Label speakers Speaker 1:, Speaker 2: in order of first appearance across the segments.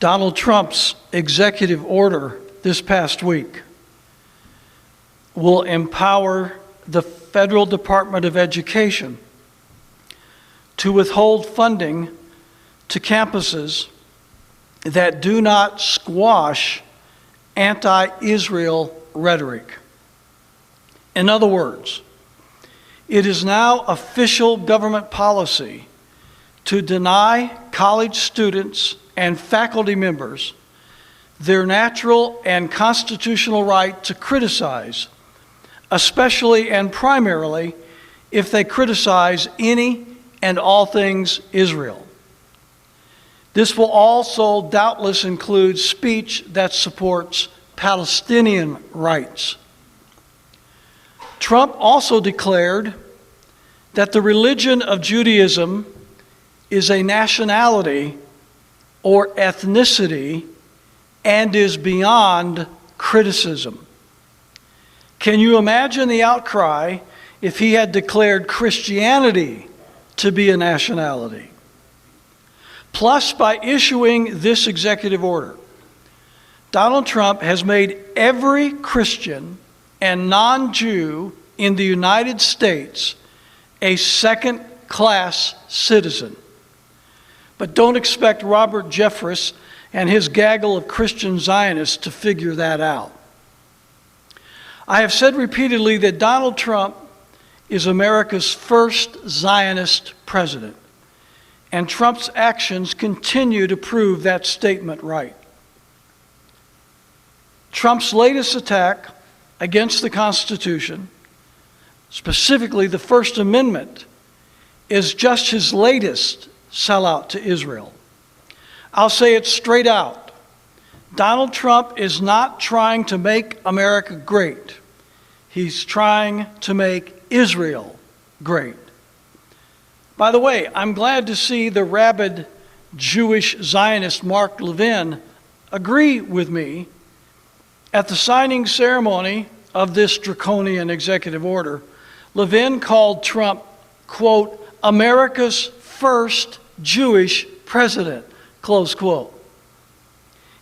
Speaker 1: Donald Trump's executive order this past week will empower the Federal Department of Education to withhold funding to campuses that do not squash anti-Israel rhetoric. In other words, it is now official government policy to deny college students and faculty members their natural and constitutional right to criticize, especially and primarily if they criticize any and all things Israel. This will also doubtless include speech that supports Palestinian rights. Trump also declared that the religion of Judaism is a nationality or ethnicity and is beyond criticism. Can you imagine the outcry if he had declared Christianity to be a nationality? Plus, by issuing this executive order, Donald Trump has made every Christian and non-Jew in the United States a second-class citizen. But don't expect Robert Jeffress and his gaggle of Christian Zionists to figure that out. I have said repeatedly that Donald Trump is America's first Zionist president, and Trump's actions continue to prove that statement right. Trump's latest attack against the Constitution, specifically the First Amendment, is just his latest sellout to Israel. I'll say it straight out. Donald Trump is not trying to make America great. He's trying to make Israel great. By the way, I'm glad to see the rabid Jewish Zionist Mark Levin agree with me. At the signing ceremony of this draconian executive order, Levin called Trump, quote, America's first Jewish president, close quote.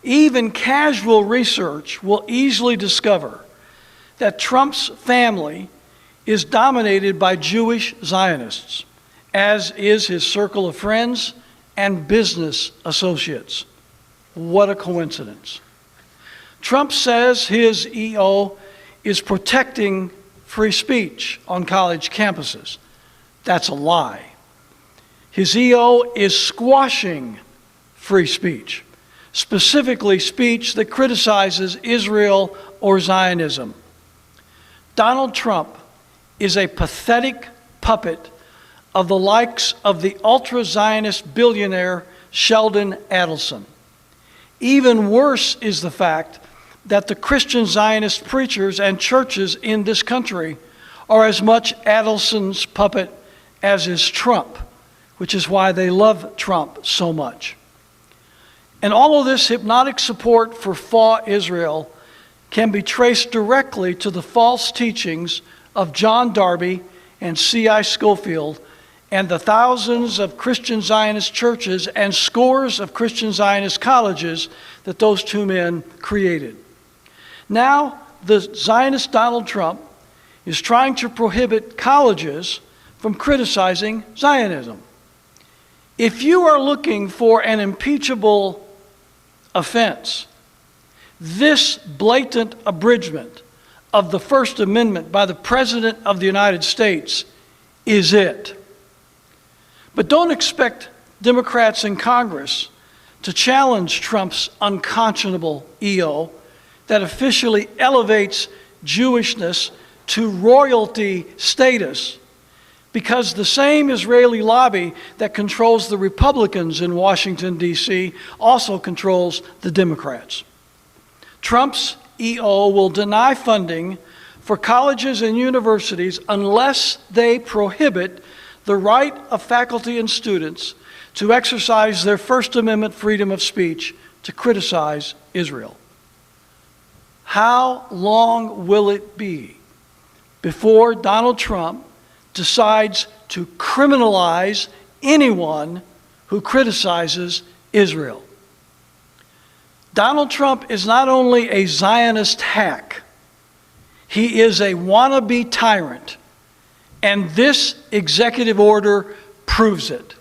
Speaker 1: Even casual research will easily discover that Trump's family is dominated by Jewish Zionists, as is his circle of friends and business associates. What a coincidence. Trump says his EO is protecting free speech on college campuses. That's a lie. His EO is squashing free speech, specifically speech that criticizes Israel or Zionism. Donald Trump is a pathetic puppet of the likes of the ultra-Zionist billionaire Sheldon Adelson. Even worse is the fact that the Christian Zionist preachers and churches in this country are as much Adelson's puppet as is Trump, which is why they love Trump so much. And all of this hypnotic support for FA Israel can be traced directly to the false teachings of John Darby and C.I. Scofield and the thousands of Christian Zionist churches and scores of Christian Zionist colleges that those two men created. Now, the Zionist Donald Trump is trying to prohibit colleges from criticizing Zionism. If you are looking for an impeachable offense, this blatant abridgment of the First Amendment by the President of the United States is it. But don't expect Democrats in Congress to challenge Trump's unconscionable EO that officially elevates Jewishness to royalty status, because the same Israeli lobby that controls the Republicans in Washington, D.C. also controls the Democrats. Trump's EO will deny funding for colleges and universities unless they prohibit the right of faculty and students to exercise their First Amendment freedom of speech to criticize Israel. How long will it be before Donald Trump decides to criminalize anyone who criticizes Israel? Donald Trump is not only a Zionist hack, he is a wannabe tyrant. And this executive order proves it.